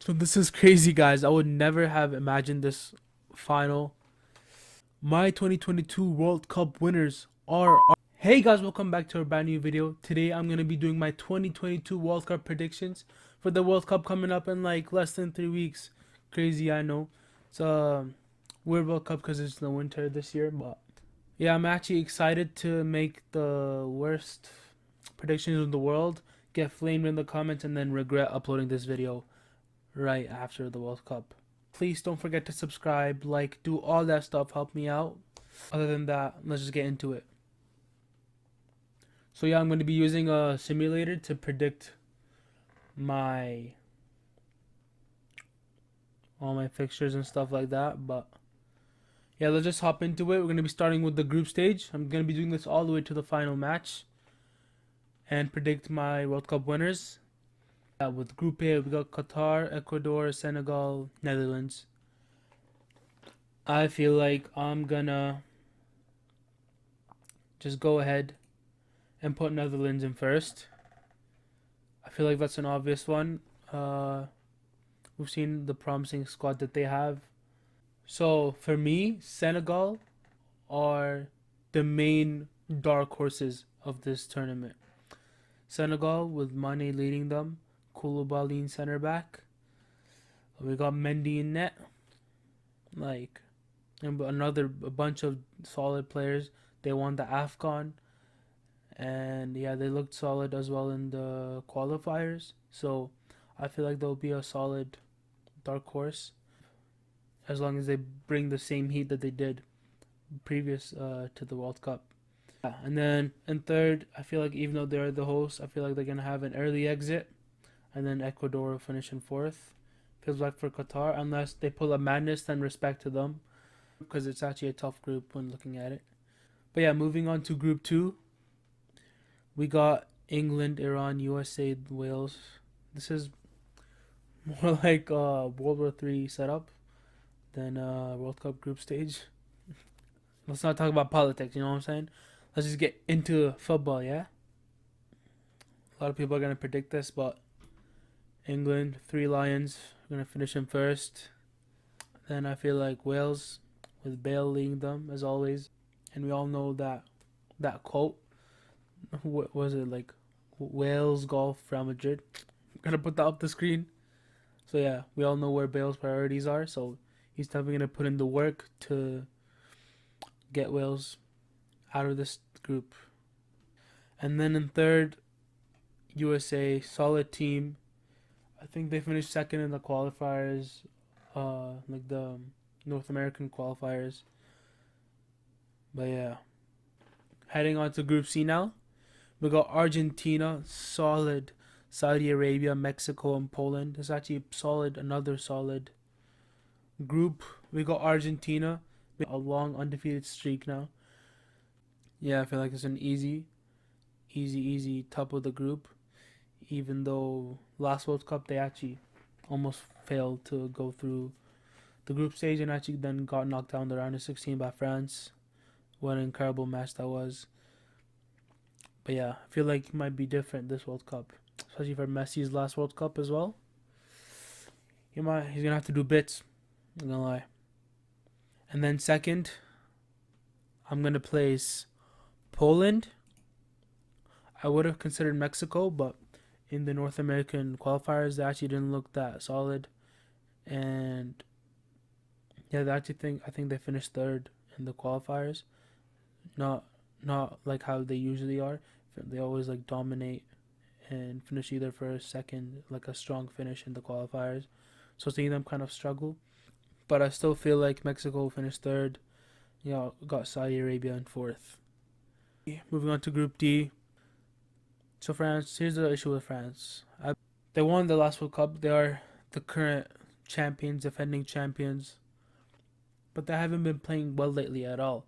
So this is crazy, guys. I would never have imagined this final. My 2022 World Cup winners are. Hey guys, welcome back to a brand new video. Today I'm going to be doing my 2022 World Cup predictions for the World Cup coming up in like less than 3 weeks. Crazy, I know. It's a weird World Cup because it's the winter this year, but yeah, I'm actually excited to make the worst predictions in the world, get flamed in the comments, and then regret uploading this video right after the World Cup. Please don't forget to subscribe, like, do all that stuff, help me out. Other than that, let's just get into it. So yeah, I'm going to be using a simulator to predict my all my fixtures and stuff like that, but yeah, let's just hop into it. We're going to be starting with the group stage. I'm going to be doing this all the way to the final match and predict my World Cup winners. With Group A, we got Qatar, Ecuador, Senegal, Netherlands. I feel like I'm gonna just go ahead and put Netherlands in first. I feel like that's an obvious one. We've seen the promising squad that they have. So for me, Senegal are the main dark horses of this tournament. Senegal with Mane leading them, Koulibaly in center back. We got Mendy in net, like, and a bunch of solid players. They won the AFCON, and yeah, they looked solid as well in the qualifiers. So I feel like they'll be a solid dark horse as long as they bring the same heat that they did previous to the World Cup. Yeah, and then in third, I feel like even though they're the hosts, I feel like they're gonna have an early exit, and then Ecuador will finish in fourth. Feels like for Qatar, unless they pull a madness, then respect to them, because it's actually a tough group when looking at it. But yeah, moving on to Group 2, we got England, Iran, USA, Wales. This is more like World War III setup than World Cup group stage. Let's not talk about politics, you know what I'm saying? Let's just get into football, yeah? A lot of people are going to predict this, but England, three Lions, are going to finish in first. Then I feel like Wales, with Bale leading them, as always. And we all know that quote. What was it, like, Wales, golf, Real Madrid? I'm going to put that up the screen. So yeah, we all know where Bale's priorities are, so he's definitely going to put in the work to get Wales out of this group. And then in third, USA, solid team. I think they finished second in the qualifiers, like the North American qualifiers. But yeah, heading on to Group C now. We got Argentina, solid. Saudi Arabia, Mexico, and Poland. It's actually solid, another solid group. We got Argentina, a long undefeated streak now. Yeah, I feel like it's an easy top of the group. Even though last World Cup they actually almost failed to go through the group stage and actually then got knocked down the round of 16 by France. What an incredible match that was. But yeah, I feel like it might be different this World Cup, especially for Messi's last World Cup as well. He's gonna have to do bits. I'm gonna lie. And then second, I'm gonna place Poland. I would have considered Mexico, but in the North American qualifiers, they actually didn't look that solid. And yeah, I think they finished third in the qualifiers. Not not like how they usually are. They always like dominate and finish either first, second, like a strong finish in the qualifiers. So seeing them kind of struggle, but I still feel like Mexico finished third. Got Saudi Arabia in fourth. Moving on to Group D. So France, here's the issue with France. They won the last World Cup. They are the current champions, defending champions, but they haven't been playing well lately at all.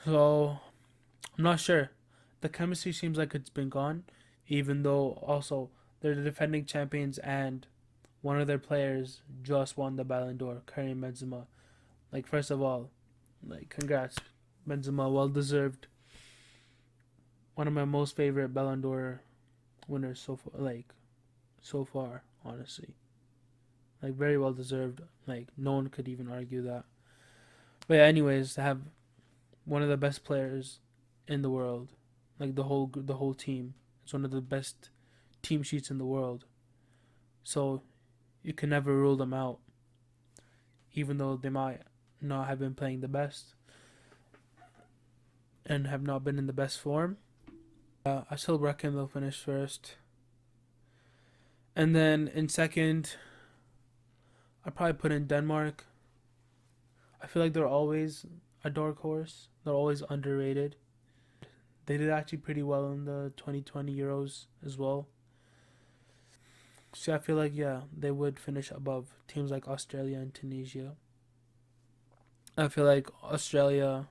So I'm not sure. The chemistry seems like it's been gone, even though also they're the defending champions and one of their players just won the Ballon d'Or, Karim Benzema. Like, first of all, like, congrats, Benzema, well deserved. One of my most favorite Ballon d'Or winners so far, honestly. Like very well deserved. Like no one could even argue that. But yeah, anyways, to have one of the best players in the world, like the whole team, it's one of the best team sheets in the world. So you can never rule them out, even though they might not have been playing the best and have not been in the best form. I still reckon they'll finish first. And then in second, I'd probably put in Denmark. I feel like they're always a dark horse. They're always underrated. They did actually pretty well in the 2020 Euros as well. So I feel like, yeah, they would finish above teams like Australia and Tunisia. I feel like Australia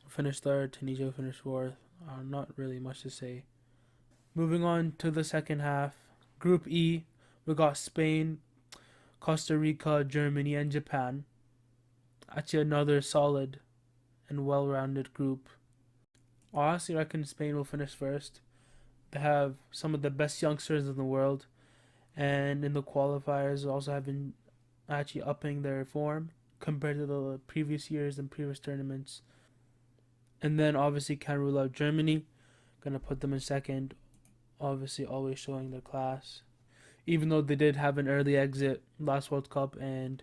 finished third, Tunisia finished fourth. Not really much to say. Moving on to the second half. Group E, we got Spain, Costa Rica, Germany, and Japan. Actually, another solid and well rounded group. I honestly reckon Spain will finish first. They have some of the best youngsters in the world, and in the qualifiers, also have been actually upping their form compared to the previous years and previous tournaments. And then obviously can't rule out Germany. Gonna put them in second. Obviously, always showing their class. Even though they did have an early exit last World Cup and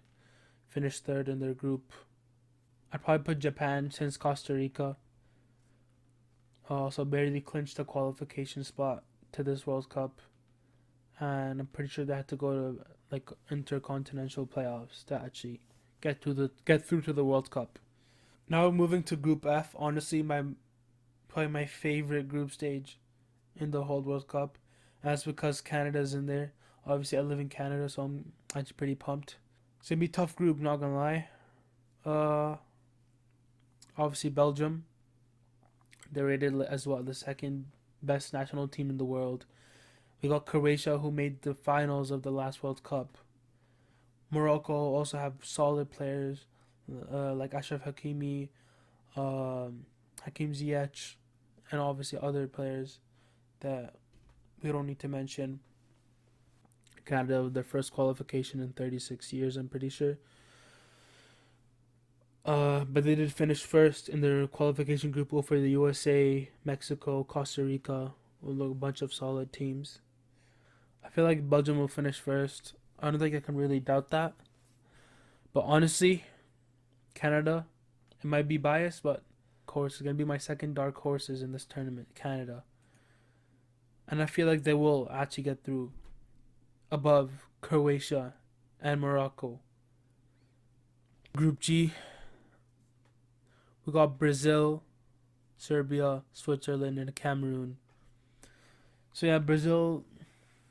finished third in their group. I'd probably put Japan since Costa Rica also barely clinched a qualification spot to this World Cup, and I'm pretty sure they had to go to like intercontinental playoffs to actually get through to the World Cup. Now moving to Group F, honestly, probably my favorite group stage in the whole World Cup, and that's because Canada's in there. Obviously, I live in Canada, so I'm actually pretty pumped. It's gonna be a tough group, not gonna lie. Uh, Obviously Belgium. They're rated as well the second best national team in the world. We got Croatia, who made the finals of the last World Cup. Morocco also have solid players like Ashraf Hakimi, Hakim Ziyech, and obviously other players that we don't need to mention. Canada, their first qualification in 36 years, I'm pretty sure. But they did finish first in their qualification group over the USA, Mexico, Costa Rica, with a bunch of solid teams. I feel like Belgium will finish first. I don't think I can really doubt that. But honestly, Canada, it might be biased, but of course, it's gonna be my second dark horses in this tournament, Canada. And I feel like they will actually get through above Croatia and Morocco. Group G, we got Brazil, Serbia, Switzerland, and Cameroon. So yeah, Brazil,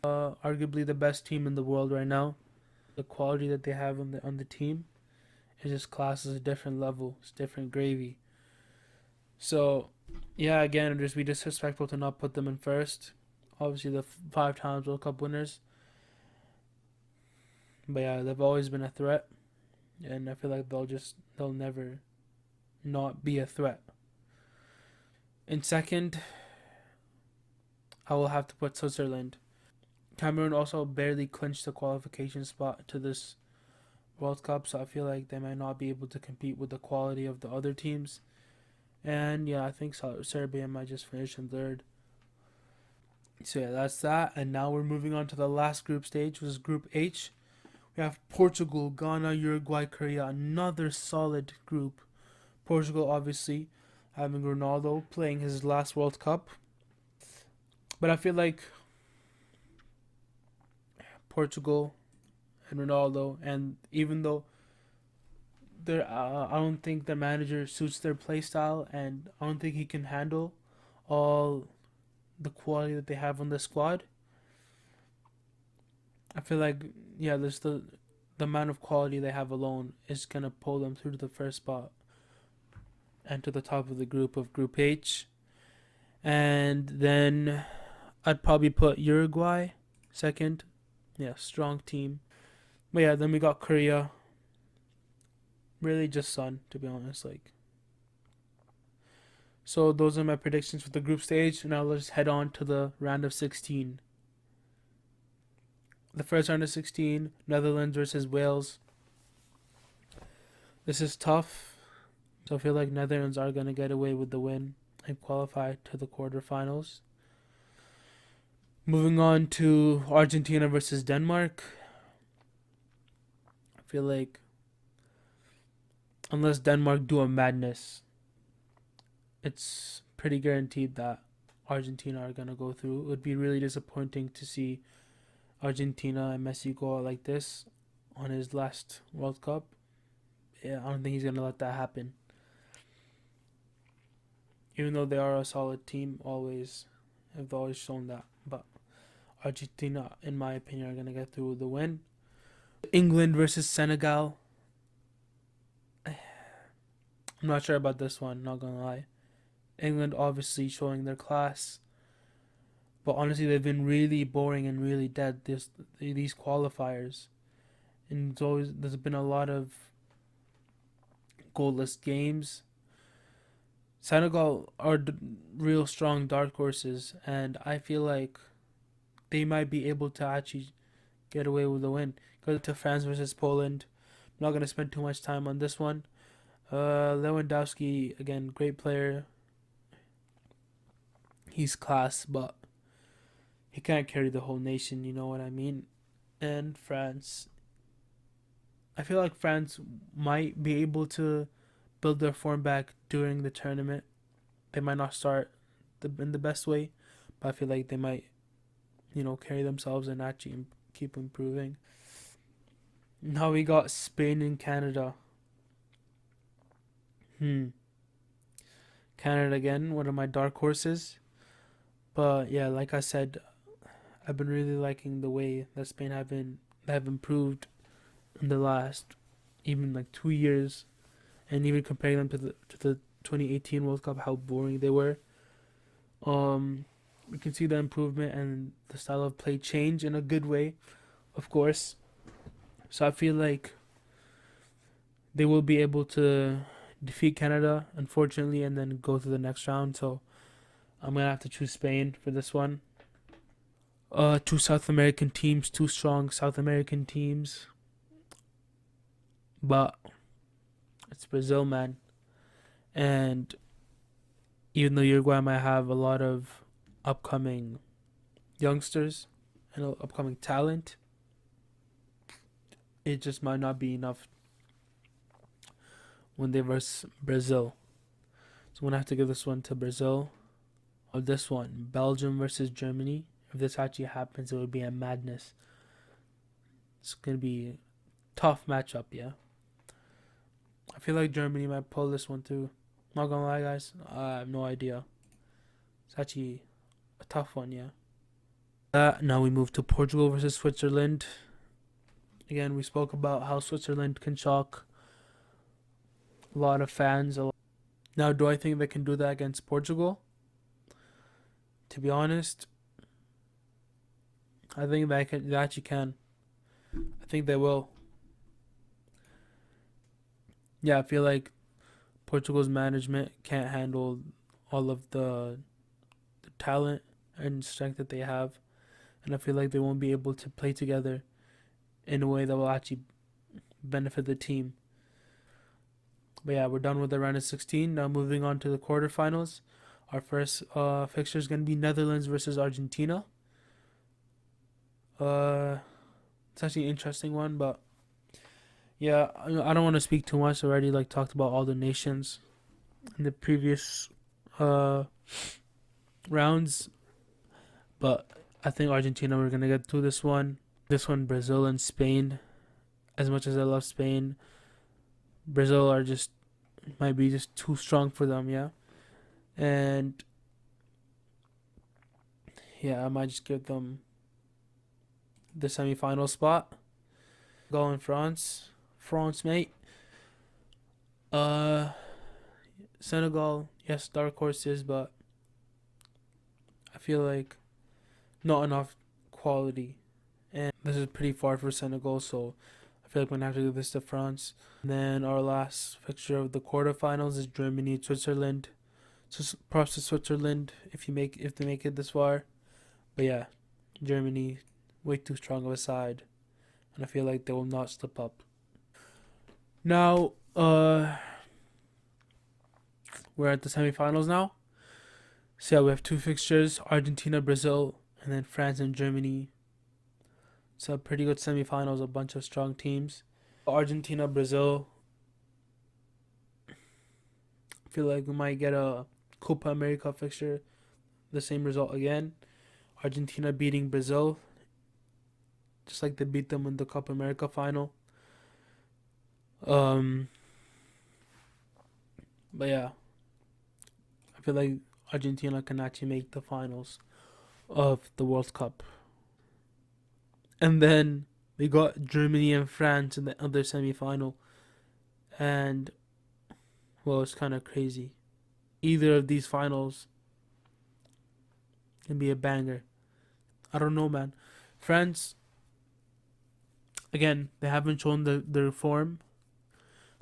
arguably the best team in the world right now. The quality that they have on the team is just class is a different level. It's different gravy. So yeah, again, it'd just be disrespectful to not put them in first. Obviously, the 5 times World Cup winners. But yeah, they've always been a threat, and I feel like they'll never not be a threat. In second, I will have to put Switzerland. Cameroon also barely clinched the qualification spot to this World Cup, so I feel like they might not be able to compete with the quality of the other teams. And yeah, I think Serbia might just finish in third. So yeah, that's that. And now we're moving on to the last group stage, which is Group H. We have Portugal, Ghana, Uruguay, Korea. Another solid group. Portugal, obviously, having Ronaldo playing his last World Cup. But I feel like Portugal and Ronaldo, and even though I don't think the manager suits their play style, and I don't think he can handle all the quality that they have on the squad. I feel like yeah, there's the amount of quality they have alone is gonna pull them through to the first spot and to the top of the group of Group H. And then I'd probably put Uruguay second. Yeah, strong team. But yeah, then we got Korea. Really just Sun, to be honest. Like, so those are my predictions for the group stage. Now let's head on to the round of 16. The first round of 16, Netherlands versus Wales. This is tough, so I feel like Netherlands are going to get away with the win and qualify to the quarterfinals. Moving on to Argentina versus Denmark. I feel like unless Denmark do a madness, it's pretty guaranteed that Argentina are going to go through. It would be really disappointing to see Argentina and Messi go out like this on his last World Cup. Yeah, I don't think he's going to let that happen. Even though they are a solid team, always have always shown that. But Argentina, in my opinion, are going to get through with the win. England versus Senegal. I'm not sure about this one, not going to lie. England obviously showing their class. But honestly, they've been really boring and really dead these qualifiers. And there's been a lot of goalless games. Senegal are real strong dark horses, and I feel like they might be able to actually get away with the win. Go to France versus Poland. I'm not going to spend too much time on this one. Lewandowski, again, great player. He's class, but he can't carry the whole nation, you know what I mean? And France. I feel like France might be able to build their form back during the tournament. They might not start in the best way, but I feel like they might, carry themselves and actually keep improving. Now we got Spain and Canada. Canada again, one of my dark horses. But yeah, like I said, I've been really liking the way that Spain have improved in the last even like 2 years, and even comparing them to the 2018 World Cup, how boring they were. We can see the improvement and the style of play change in a good way, of course. So I feel like they will be able to defeat Canada, unfortunately, and then go to the next round. So I'm gonna have to choose Spain for this one. Two South American teams, two strong South American teams, but it's Brazil, man. And even though Uruguay might have a lot of upcoming youngsters and upcoming talent, it just might not be enough when they verse Brazil. So I'm gonna have to give this one to Brazil. Or this one, Belgium versus Germany. If this actually happens, it would be a madness. It's gonna be a tough matchup, yeah. I feel like Germany might pull this one too. Not gonna lie, guys, I have no idea. It's actually a tough one, yeah. Now we move to Portugal versus Switzerland. Again, we spoke about how Switzerland can shock a lot of fans. Now, do I think they can do that against Portugal? To be honest, I think they actually can. I think they will. Yeah, I feel like Portugal's management can't handle all of the talent and strength that they have, and I feel like they won't be able to play together in a way that will actually benefit the team. But yeah, we're done with the round of 16. Now moving on to the quarterfinals. Our first fixture is going to be Netherlands versus Argentina. It's actually an interesting one, but yeah, I don't want to speak too much. I already talked about all the nations in the previous uh, rounds, but I think Argentina we're gonna get through this one. This one, Brazil and Spain. As much as I love Spain, Brazil are just might be just too strong for them. Yeah, and yeah, I might just give them the semifinal spot. Go in France, mate. Uh, Senegal, yes, dark horses, but I feel like not enough quality. And this is pretty far for Senegal, so I feel like we're gonna have to give this to France. And then our last fixture of the quarterfinals is Germany, Switzerland. So props to Switzerland if they make it this far. But yeah, Germany way too strong of a side, and I feel like they will not slip up. Now, we're at the semifinals now. So yeah, we have two fixtures: Argentina, Brazil, and then France and Germany. So pretty good semifinals, a bunch of strong teams. Argentina, Brazil. I feel like we might get a Copa America fixture, the same result again. Argentina beating Brazil, just like they beat them in the Copa America final. Um, but yeah, I feel like Argentina can actually make the finals of the World Cup. And then we got Germany and France in the other semifinal, and well, it's kind of crazy. Either of these finals can be a banger. I don't know, man. France, again, they haven't shown their form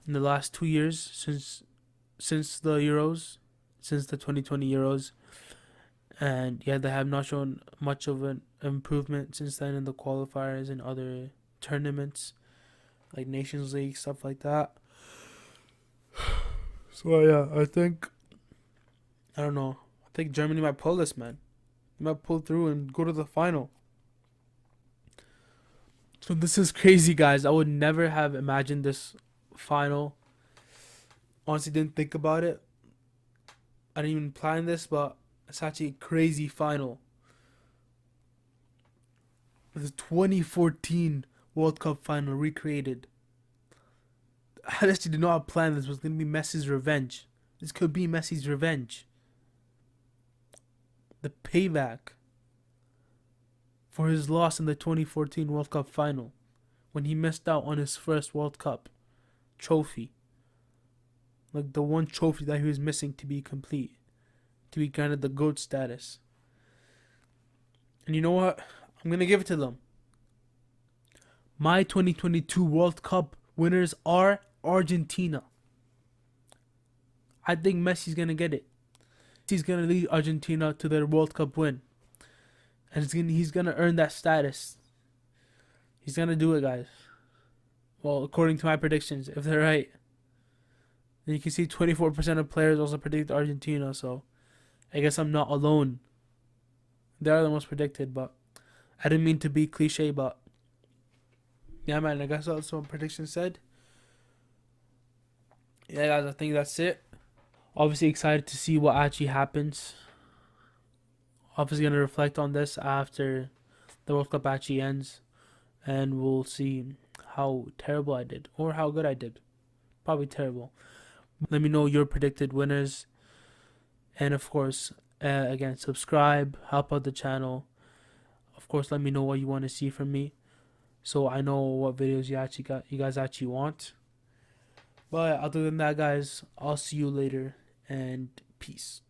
in the last 2 years since the Euros, since the 2020 Euros, and yeah, they have not shown much of an improvement since then in the qualifiers and other tournaments like Nations League, stuff like that. So yeah, I don't know. I think Germany might pull this, man. They might pull through and go to the final. So this is crazy, guys. I would never have imagined this final. Honestly, didn't think about it. I didn't even plan this, but it's actually a crazy final. The 2014 World Cup final recreated. I actually did not plan this was going to be Messi's revenge. This could be Messi's revenge. The payback for his loss in the 2014 World Cup final when he missed out on his first World Cup trophy. Like the one trophy that he was missing to be complete, to be granted the GOAT status. And you know what? I'm going to give it to them. My 2022 World Cup winners are Argentina. I think Messi's going to get it. He's going to lead Argentina to their World Cup win. And he's going to earn that status. He's going to do it, guys. Well, according to my predictions, if they're right. And you can see 24% of players also predict Argentina, so I guess I'm not alone. They are the most predicted, but I didn't mean to be cliche, but yeah, man, I guess that's what predictions said. Yeah, guys, I think that's it. Obviously excited to see what actually happens. Obviously gonna reflect on this after the World Cup actually ends, and we'll see how terrible I did or how good I did. Probably terrible. Let me know your predicted winners, and of course, again, subscribe, help out the channel. Of course, let me know what you want to see from me, so I know what videos you guys actually want. But other than that, guys, I'll see you later, and peace.